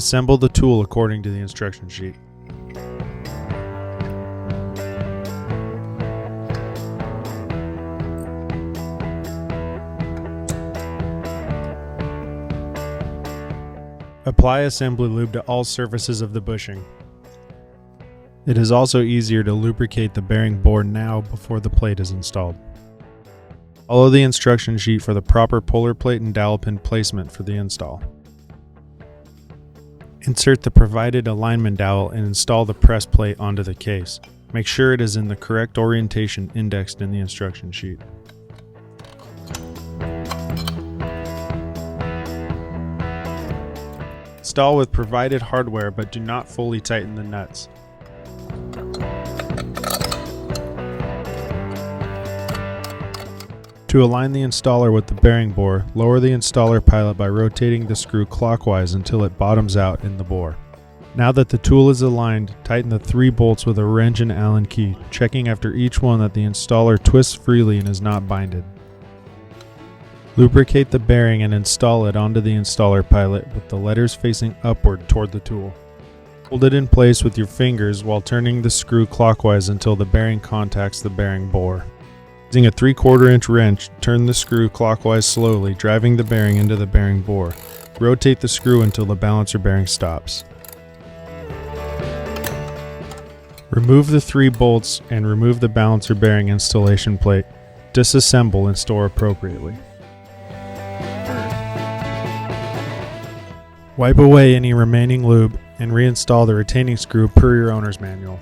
Assemble the tool according to the instruction sheet. Apply assembly lube to all surfaces of the bushing. It is also easier to lubricate the bearing bore now before the plate is installed. Follow the instruction sheet for the proper puller plate and dowel pin placement for the install. Insert the provided alignment dowel and install the press plate onto the case. Make sure it is in the correct orientation indexed in the instruction sheet. Install with provided hardware, but do not fully tighten the nuts. To align the installer with the bearing bore, lower the installer pilot by rotating the screw clockwise until it bottoms out in the bore. Now that the tool is aligned, tighten the 3 bolts with a wrench and Allen key, checking after each one that the installer twists freely and is not binded. Lubricate the bearing and install it onto the installer pilot with the letters facing upward toward the tool. Hold it in place with your fingers while turning the screw clockwise until the bearing contacts the bearing bore. Using a 3/4 inch wrench, turn the screw clockwise slowly, driving the bearing into the bearing bore. Rotate the screw until the balancer bearing stops. Remove the 3 bolts and remove the balancer bearing installation plate. Disassemble and store appropriately. Wipe away any remaining lube and reinstall the retaining screw per your owner's manual.